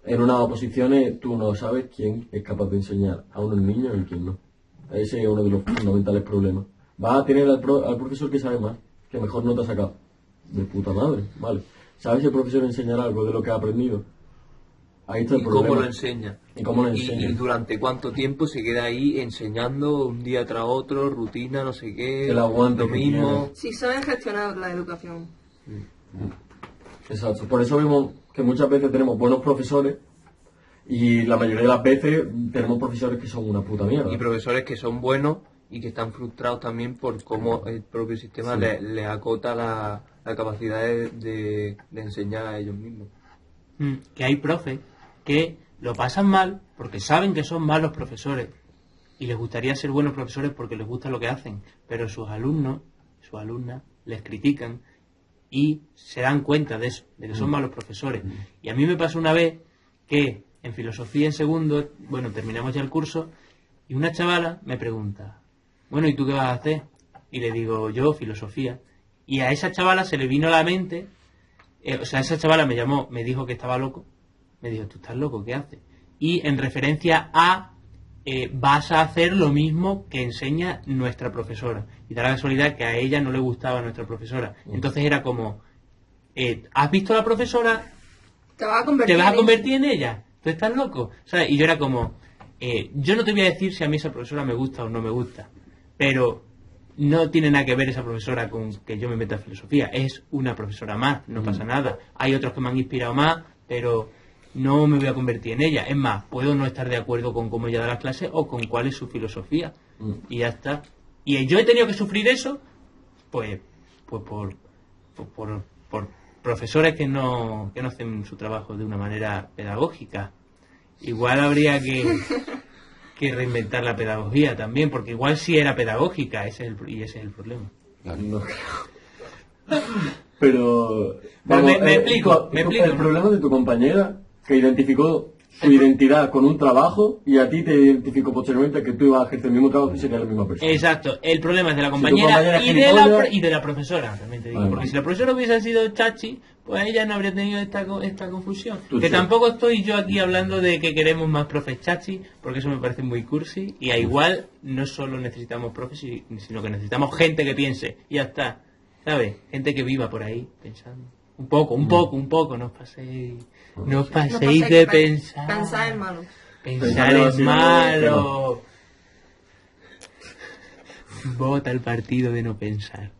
En unas oposiciones tú no sabes quién es capaz de enseñar a unos niños y quién no. Ese es uno de los fundamentales problemas. Vas a tener al profesor que sabe más, que mejor nota ha sacado. De puta madre, vale. ¿Sabes si el profesor enseñará algo de lo que ha aprendido? Ahí está el ¿Y problema. cómo lo enseña? ¿Y cómo lo Y enseña? durante cuánto tiempo se queda ahí enseñando un día tras otro, rutina, no sé qué, El aguante lo que mismo. Si saben gestionar la educación. Exacto. Por eso vemos que muchas veces tenemos buenos profesores y la mayoría de las veces tenemos profesores que son una puta mierda. Y profesores que son buenos y que están frustrados también por cómo el propio sistema Sí. les acota la capacidad de enseñar a ellos mismos. Que hay profes que lo pasan mal porque saben que son malos profesores y les gustaría ser buenos profesores porque les gusta lo que hacen, pero sus alumnos, sus alumnas les critican y se dan cuenta de eso, de que son malos profesores. Y a mí me pasó una vez que en filosofía en segundo, bueno, terminamos ya el curso y una chavala me pregunta, bueno, ¿y tú qué vas a hacer? Y le digo, yo, filosofía. Y a esa chavala se le vino a la mente, esa chavala me llamó, me dijo que estaba loco, me dijo, ¿tú estás loco? ¿Qué haces? Y en referencia a, vas a hacer lo mismo que enseña nuestra profesora. Y da la casualidad que a ella no le gustaba nuestra profesora. Entonces era como, ¿has visto a la profesora? Te vas a convertir, ¿Te vas a convertir en ella? ¿Tú estás loco? ¿Sabes? Y yo era como, yo no te voy a decir si a mí esa profesora me gusta o no me gusta, pero no tiene nada que ver esa profesora con que yo me meta en filosofía. Es una profesora más, no pasa nada. Hay otros que me han inspirado más, pero no me voy a convertir en ella. Es más, puedo no estar de acuerdo con cómo ella da las clases o con cuál es su filosofía. Y ya está. Y yo he tenido que sufrir eso, pues por profesores que no hacen su trabajo de una manera pedagógica. Igual habría que reinventar la pedagogía también, porque igual sí era pedagógica, ese es el problema. No creo. Pero... Pero me explico. El problema de tu compañera, que identificó tu identidad con un trabajo y a ti te identifico posteriormente que tú ibas a ejercer el mismo trabajo y serías la misma persona. Exacto, el problema es de la tu compañera compañera y, es de la, gilipollas- y de la profesora, también te digo, Vale, porque vale. si la profesora hubiese sido chachi, pues ella no habría tenido esta confusión. Tú Que sí. tampoco estoy yo aquí hablando de que queremos más profes chachi, porque eso me parece muy cursi, y a igual no solo necesitamos profes, sino que necesitamos gente que piense, y ya está, ¿sabes? Gente que viva por ahí pensando. Un poco, no os paséis de pensar. Pensar en malo. Pensar Pensar es en malo. Vota el partido de no pensar.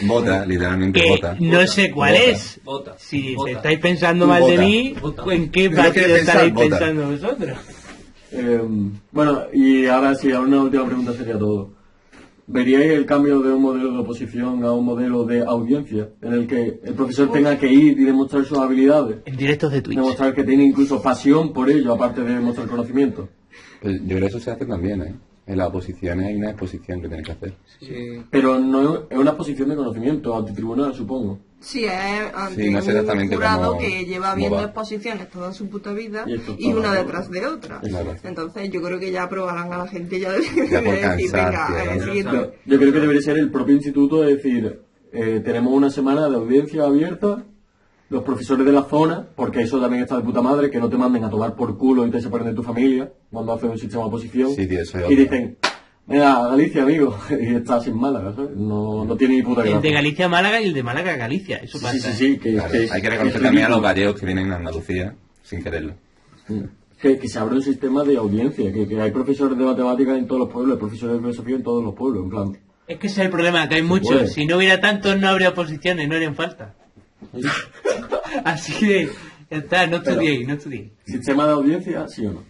Vota, literalmente Que vota. no sé cuál Vota. es. Vota. Si Vota. estáis pensando Tú mal de vota. mí, Vota. ¿en qué No partido quieres pensar, estaréis vota. pensando vosotros? Bueno, y ahora sí, ahora una última pregunta sería todo. ¿Veríais el cambio de un modelo de oposición a un modelo de audiencia, en el que el profesor tenga que ir y demostrar sus habilidades? En directos de Twitch. Demostrar que tiene incluso pasión por ello, aparte de demostrar conocimiento. Pues yo creo que eso se hace también, ¿eh? En las oposiciones hay una exposición que tienes que hacer. Sí. Pero no es una posición de conocimiento, ante tribunal, supongo. Sí, es ante Sí, no sé un exactamente jurado cómo- que lleva cómo viendo va. exposiciones toda su puta vida Y esto y todo, una ¿no? detrás de otra. Claro. Entonces yo creo que ya aprobarán a la gente ya de, Ya por de decir, venga, cansancio, ¿no? siguiente. Yo creo que debería ser el propio instituto de decir, tenemos una semana de audiencia abierta, los profesores de la zona, porque eso también está de puta madre, que no te manden a tomar por culo y te separen de tu familia cuando haces un sistema de oposición. Sí, tío, eso es y obvio. dicen, venga, Galicia, amigo, y está sin Málaga, ¿sabes? No tiene ni puta El de gracia. Galicia a Málaga y el de Málaga a Galicia. Eso Sí, pasa. sí, sí, que, Claro, que- hay que es reconocer también a los ridículo. gallegos que vienen a Andalucía sin quererlo. Que se abre un sistema de audiencia, que hay profesores de matemáticas en todos los pueblos, hay profesores de filosofía en todos los pueblos, en plan. Es que ese es el problema, que hay Se muchos. puede. Si no hubiera tantos, no habría oposiciones, no harían falta. Así que, ya está, no estudiéis. ¿Sistema de audiencia, sí o no?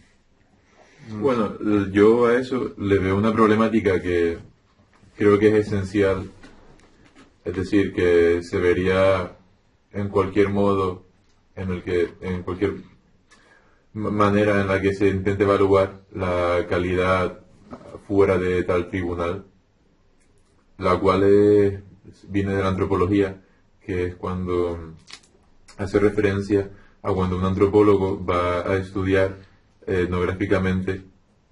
Bueno, yo a eso le veo una problemática que creo que es esencial, es decir, que se vería en cualquier modo, en cualquier manera en la que se intente evaluar la calidad fuera de tal tribunal, la cual viene de la antropología, que es cuando hace referencia a cuando un antropólogo va a estudiar etnográficamente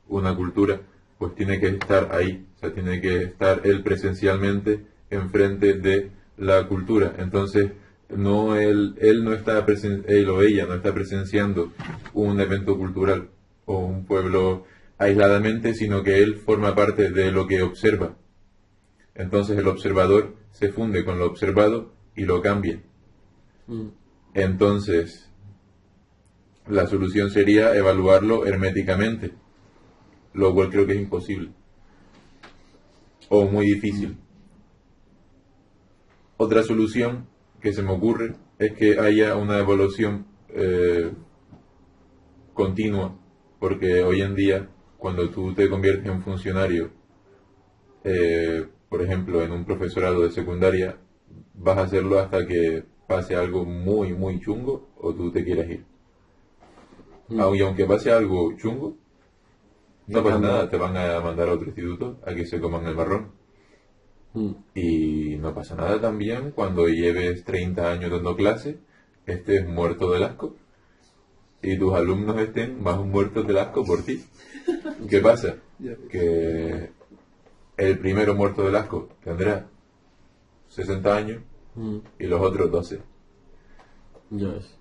una cultura, pues tiene que estar ahí, o sea, tiene que estar él presencialmente enfrente de la cultura. Entonces, él no está él o ella no está presenciando un evento cultural o un pueblo aisladamente, sino que él forma parte de lo que observa. Entonces el observador se funde con lo observado y lo cambia. Entonces, la solución sería evaluarlo herméticamente, lo cual creo que es imposible o muy difícil. Otra solución que se me ocurre es que haya una evaluación continua, porque hoy en día, cuando tú te conviertes en funcionario, por ejemplo, en un profesorado de secundaria, vas a hacerlo hasta que pase algo muy, muy chungo o tú te quieras ir. Y aunque pase algo chungo, no pasa nada, te van a mandar a otro instituto a que se coman el marrón. Y no pasa nada también cuando lleves 30 años dando clase, estés muerto del asco y tus alumnos estén más muertos del asco por ti. ¿Qué pasa? Que el primero muerto del asco tendrá 60 años y los otros 12. Ya ves.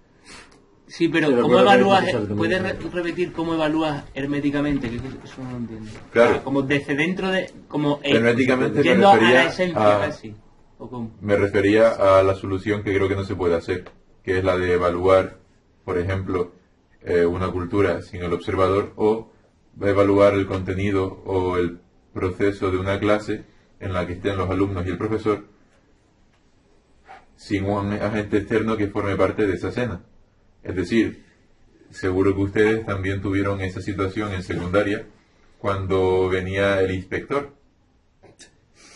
Sí, pero Pero ¿cómo recuerda que evalúas? hay que pensar ¿Puedes también. repetir cómo evalúas herméticamente? Que eso no lo entiendo. Claro. O sea, como desde dentro de... Como Herméticamente me yendo a la refería esencia a- casi. ¿O cómo? Me refería a la solución que creo que no se puede hacer, que es la de evaluar, por ejemplo, una cultura sin el observador, o evaluar el contenido o el proceso de una clase en la que estén los alumnos y el profesor sin un agente externo que forme parte de esa escena. Es decir, seguro que ustedes también tuvieron esa situación en secundaria cuando venía el inspector,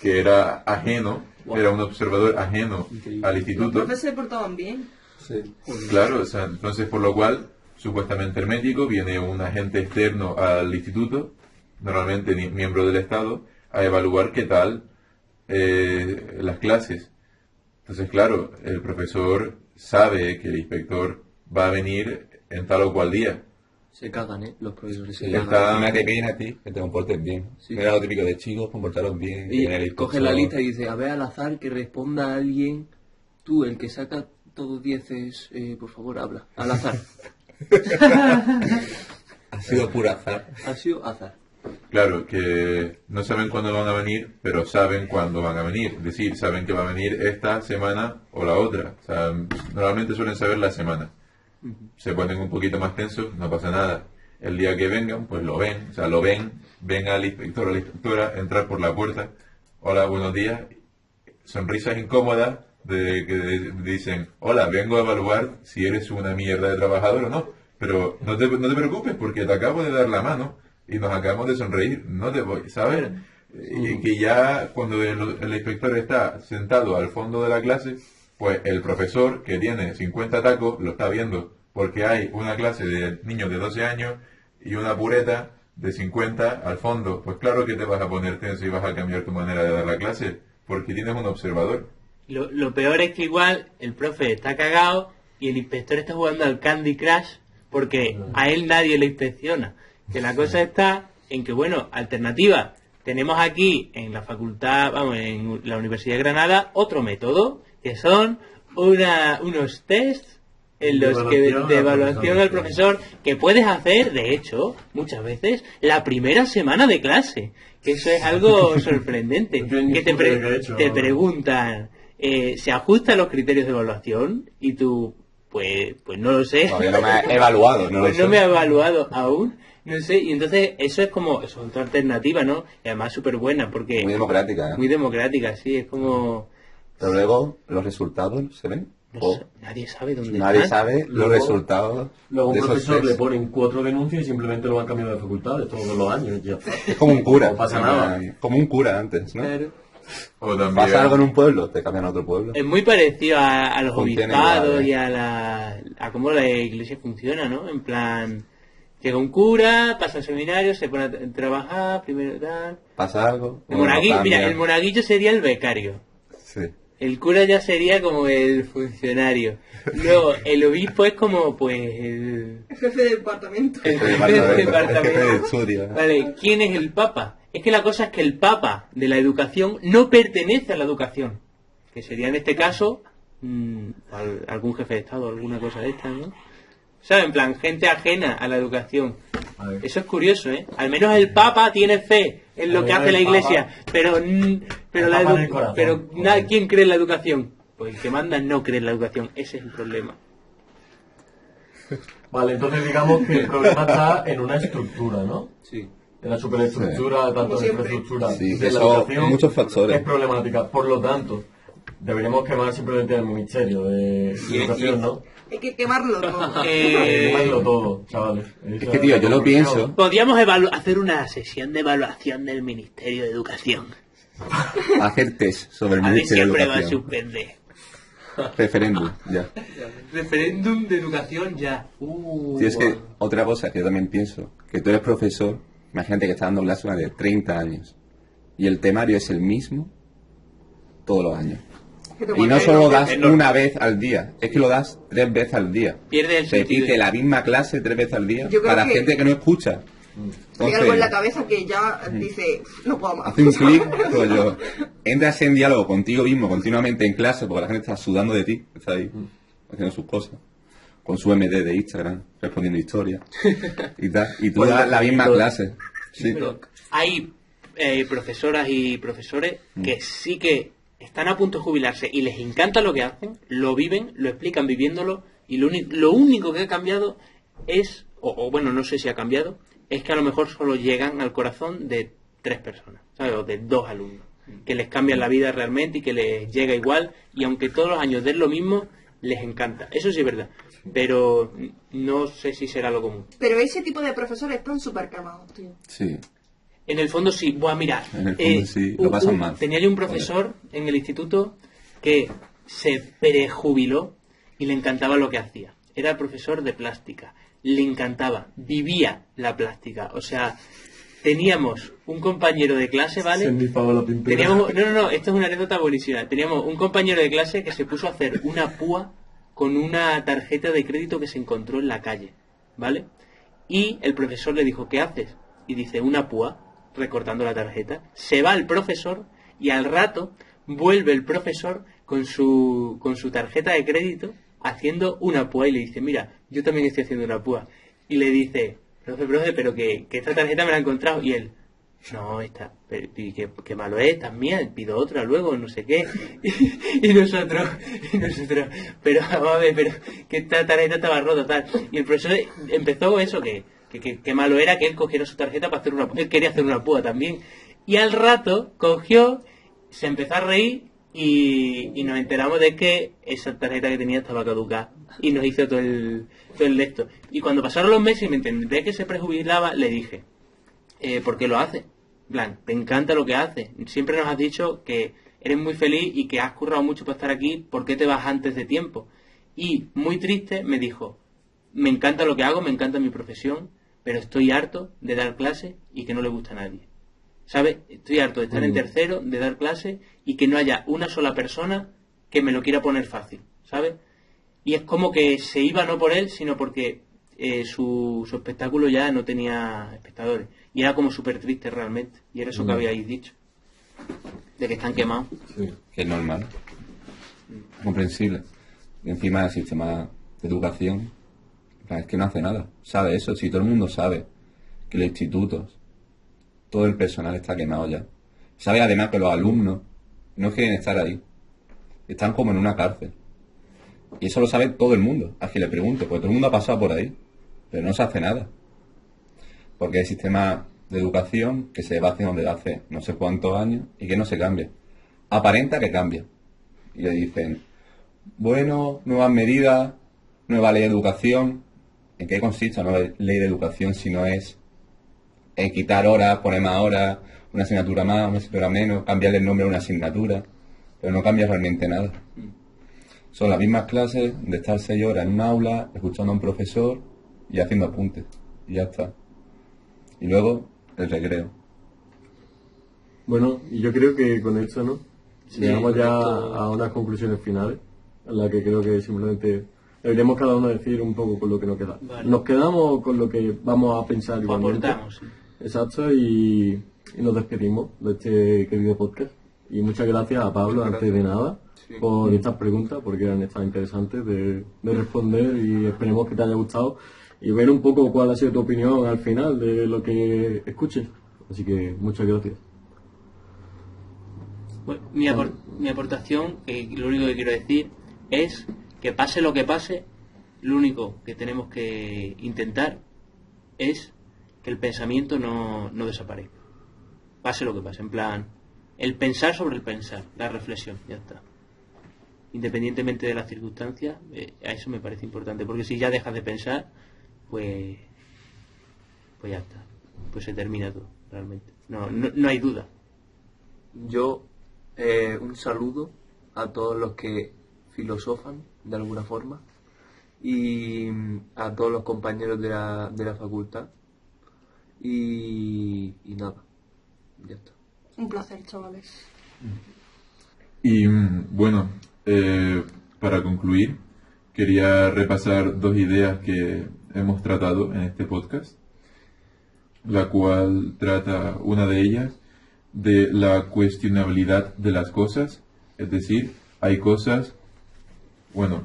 que era ajeno, era un observador ajeno al Los instituto. profes se portaban bien. Claro, o sea, entonces por lo cual, supuestamente hermético, viene un agente externo al instituto, normalmente miembro del Estado, a evaluar qué tal las clases. Entonces, claro, el profesor sabe que el inspector va a venir en tal o cual día. Se cagan, los profesores se Sí, cagan. está- Encima te piden a ti que te comportes bien. Sí. Era lo típico de chicos, comportaros bien. Y tener el coge coche- la lista y dice, a ver al azar que responda a alguien. Tú, el que saca todos 10, por favor, habla. Al azar. Ha sido pura azar. Ha sido azar. Claro, que no saben cuándo van a venir, pero saben cuándo van a venir. Es decir, saben que va a venir esta semana o la otra. O sea, normalmente suelen saber la semana. Se ponen un poquito más tensos, no pasa nada. El día que vengan, pues lo ven. O sea, lo ven al inspector o a la inspectora entrar por la puerta. Hola, buenos días. Sonrisas incómodas de que dicen, hola, vengo a evaluar si eres una mierda de trabajador o no. Pero no te preocupes porque te acabo de dar la mano y nos acabamos de sonreír. No te voy, ¿sabes? Y que ya cuando el inspector está sentado al fondo de la clase, pues el profesor que tiene 50 tacos lo está viendo porque hay una clase de niños de 12 años y una pureta de 50 al fondo. Pues claro que te vas a poner tenso y vas a cambiar tu manera de dar la clase porque tienes un observador. Lo peor es que igual el profe está cagado y el inspector está jugando al Candy Crush porque a él nadie le inspecciona. Que la cosa está en que, bueno, alternativa. Tenemos aquí en la facultad, vamos, en la Universidad de Granada, otro método, que son unos tests en los que de evaluación al profesor que puedes hacer, de hecho, muchas veces, la primera semana de clase. Que eso es algo sorprendente. Que te preguntan, ¿se ajusta a los criterios de evaluación? Y tú, pues no lo sé. Todavía no me he evaluado, no lo Pues sé. no me he evaluado aún. No sé, y entonces eso es otra alternativa, ¿no? Y además súper buena, porque... Muy democrática, ¿eh? Muy democrática, sí, es como... Pero luego, ¿los resultados se ven? O Nadie sabe dónde nadie están. sabe los Luego- resultados Luego un de esos profesor test. le ponen 4 denuncias y simplemente lo van cambiando de facultades todos los años. Y ya está. Es como un cura. No pasa nada. Como un cura antes, ¿no? Claro. O también, Pasa algo en un pueblo, te cambian a otro pueblo. Es muy parecido a los Funciona obispados igual, ¿eh? y a cómo la iglesia funciona, ¿no? En plan, llega un cura, pasa el seminario, se pone a trabajar, primero tal... Pasa algo. El uno lo monaguillo, cambia. mira, el monaguillo sería el becario. Sí. El cura ya sería como el funcionario. Luego, el obispo es como, pues, el Jefe de departamento. jefe El del jefe de departamento. estudio. Vale, ¿quién es el papa? Es que la cosa es que el papa de la educación no pertenece a la educación. Que sería en este caso algún jefe de Estado, alguna cosa de esta, ¿no? ¿Sabes? En plan, gente ajena a la educación. A ver. Eso es curioso, ¿eh? Al menos el Papa tiene fe en lo Al que menos hace la el Iglesia, pero El Papa en el corazón. ¿quién cree en la educación? Pues el que manda no cree en la educación. Ese es el problema. Vale, entonces digamos que el problema está en una estructura, ¿no? Sí. En la superestructura, tanto la siempre. infraestructura Sí, de que la son educación muchos factores. es problemática. Por lo tanto, deberíamos quemar simplemente el Ministerio de Educación, ¿no? Hay que quemarlo todo. Quemarlo todo, chavales. Es que, tío, yo lo pienso. Podríamos hacer una sesión de evaluación del Ministerio de Educación. Hacer test sobre el A ver si Ministerio de aprueba Educación. suspende. Referéndum, ya. Referéndum de educación ya. Sí, es que otra cosa que yo también pienso, que tú eres profesor, imagínate que estás dando clase de 30 años y el temario es el mismo todos los años. Y no solo lo das una vez al día, es que lo das 3 veces al día. Pierde el Se repite sentido. la misma clase 3 veces al día Yo creo para que- gente que no escucha. Hay algo en la Entonces, cabeza que ya dice, no puedo más. hace un clic, rollo, entras en diálogo contigo mismo continuamente en clase porque la gente está sudando de ti, está ahí haciendo sus cosas, con su MD de Instagram, respondiendo historias y tal, y tú Pues das la misma los- clase. Sí. Pero hay profesoras y profesores que sí que están a punto de jubilarse y les encanta lo que hacen, lo viven, lo explican viviéndolo y lo único que ha cambiado es, o bueno, no sé si ha cambiado, es que a lo mejor solo llegan al corazón de 3 personas, ¿sabes? O de 2 alumnos, que les cambian la vida realmente y que les llega igual y aunque todos los años den lo mismo, les encanta. Eso sí es verdad, pero no sé si será lo común. Pero ese tipo de profesores están súper quemados, tío. Sí. En el fondo sí, buah, mira, En el fondo sí, lo pasan mal. tenía yo un profesor en el instituto que se prejubiló y le encantaba lo que hacía. Era profesor de plástica, le encantaba, vivía la plástica, o sea, teníamos un compañero de clase, ¿vale? Se enlistaba la pintura. No, esto es una anécdota buenísima. Teníamos un compañero de clase que se puso a hacer una púa con una tarjeta de crédito que se encontró en la calle. ¿vale? Y el profesor le dijo, ¿qué haces? Y dice, una púa, recortando la tarjeta. Se va el profesor y al rato vuelve el profesor con su tarjeta de crédito haciendo una púa y le dice, mira, yo también estoy haciendo una púa. Y le dice, profe, pero que esta tarjeta me la he encontrado. Y él, no, esta, pero, y qué malo es, también, pido otra luego, no sé qué. Y nosotros, pero vamos a ver, pero que esta tarjeta estaba rota, tal. Y el profesor empezó eso, que malo era que él cogiera su tarjeta para hacer una púa. Él quería hacer una púa también. Y al rato cogió, se empezó a reír y nos enteramos de que esa tarjeta que tenía estaba caducada. Y nos hizo todo el de esto. Y cuando pasaron los meses y me enteré que se prejubilaba, le dije, ¿por qué lo hace? Plan, te encanta lo que haces. Siempre nos has dicho que eres muy feliz y que has currado mucho para estar aquí. ¿Por qué te vas antes de tiempo? Y muy triste me dijo, me encanta lo que hago, me encanta mi profesión, pero estoy harto de dar clases y que no le gusta a nadie. ¿Sabes? Estoy harto de estar en tercero, de dar clases y que no haya una sola persona que me lo quiera poner fácil. ¿Sabes? Y es como que se iba no por él, sino porque su espectáculo ya no tenía espectadores. Y era como súper triste realmente. Y era eso que habíais dicho. De que están quemados. Sí, que es normal. Comprensible. Y encima el sistema de educación es que no hace nada. Sabe eso. Si todo el mundo sabe que los institutos, todo el personal está quemado ya. Sabe además que los alumnos no quieren estar ahí. Están como en una cárcel. Y eso lo sabe todo el mundo, a quien le pregunte, porque todo el mundo ha pasado por ahí, pero no se hace nada. Porque hay sistema de educación que se va haciendo desde hace no sé cuántos años y que no se cambia. Aparenta que cambia. Y le dicen, bueno, nuevas medidas, nueva ley de educación. ¿En qué consiste la nueva ley de educación si no es en quitar horas, poner más horas, una asignatura más, una asignatura menos, cambiarle el nombre a una asignatura? Pero no cambia realmente nada. Son las mismas clases de estar 6 horas en un aula, escuchando a un profesor y haciendo apuntes. Y ya está. Y luego, el recreo. Bueno, y yo creo que con esto, ¿no? Sí, llegamos ya correcto. a unas conclusiones finales, en las que creo que simplemente deberíamos cada uno decir un poco con lo que nos queda. Vale. Nos quedamos con lo que vamos a pensar Pues igualmente. aportamos, sí. Exacto, y nos despedimos de este querido podcast. Y muchas gracias a Pablo, Muchas antes de nada, Sí. por estas preguntas, porque eran estas interesantes de responder y esperemos que te haya gustado y ver un poco cuál ha sido tu opinión al final de lo que escuches. Así que muchas gracias. Bueno, mi aportación, que lo único que quiero decir, es que pase lo que pase, lo único que tenemos que intentar es que el pensamiento no desaparezca. Pase lo que pase, en plan, el pensar sobre el pensar, la reflexión, ya está. Independientemente de las circunstancias, a eso me parece importante, porque si ya dejas de pensar, pues ya está, pues se termina todo, realmente. No hay duda. Yo, un saludo a todos los que filosofan de alguna forma y a todos los compañeros de la facultad y nada, ya está. Un placer, chavales. Y bueno, para concluir, quería repasar 2 ideas que hemos tratado en este podcast, la cual trata, una de ellas, de la cuestionabilidad de las cosas, es decir, hay cosas, bueno,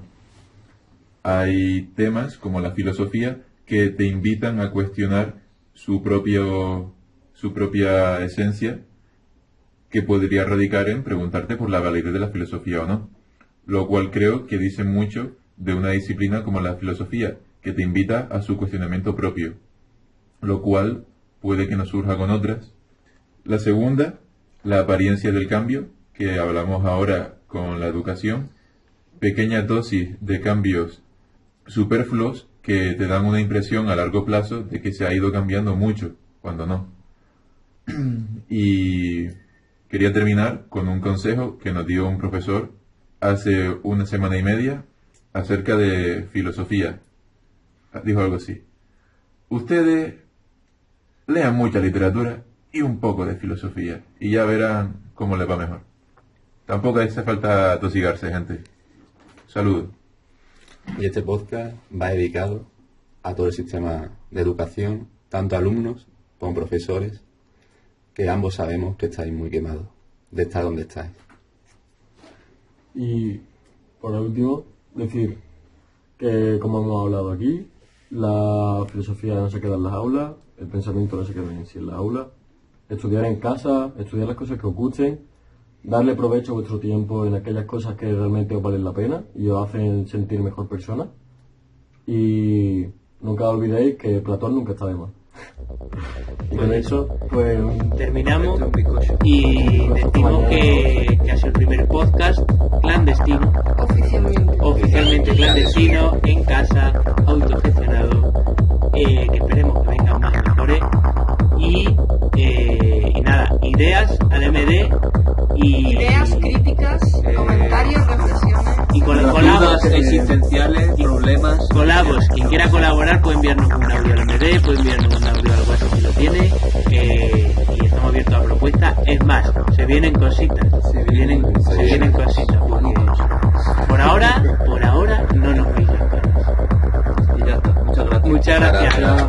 hay temas como la filosofía que te invitan a cuestionar su propia esencia, que podría radicar en preguntarte por la validez de la filosofía o no, lo cual creo que dice mucho de una disciplina como la filosofía, que te invita a su cuestionamiento propio, lo cual puede que no surja con otras. La segunda, la apariencia del cambio, que hablamos ahora con la educación, pequeñas dosis de cambios superfluos que te dan una impresión a largo plazo de que se ha ido cambiando mucho, cuando no. Y quería terminar con un consejo que nos dio un profesor hace 1 semana y media acerca de filosofía. Dijo algo así: ustedes lean mucha literatura y un poco de filosofía y ya verán cómo les va mejor. Tampoco hace falta tosigarse, gente. Saludos. Y este podcast va dedicado a todo el sistema de educación, tanto alumnos como profesores, que ambos sabemos que estáis muy quemados de estar donde estáis. Y por último, decir que, como hemos hablado aquí, la filosofía no se queda en las aulas, el pensamiento no se queda en sí en las aulas. Estudiar en casa, estudiar las cosas que os gusten, darle provecho a vuestro tiempo en aquellas cosas que realmente os valen la pena y os hacen sentir mejor persona. Y nunca olvidéis que Platón nunca está de más. Y con eso, pues terminamos y decimos que ha sido el primer podcast clandestino, oficialmente clandestino, en casa, autogestionado, que esperemos que vengan más mejores y nada, ideas al MD y ideas, críticas, comentarios, reflexiones y dudas existenciales, problemas. Colabos, quien quiera colaborar puede enviarnos un audio al MD, puede enviarnos un audio al WhatsApp si lo tiene, y estamos abiertos a propuestas. Es más, se vienen cositas, se vienen cositas, porque por ahora no nos pillan. Y ya está, muchas gracias. Muchas gracias.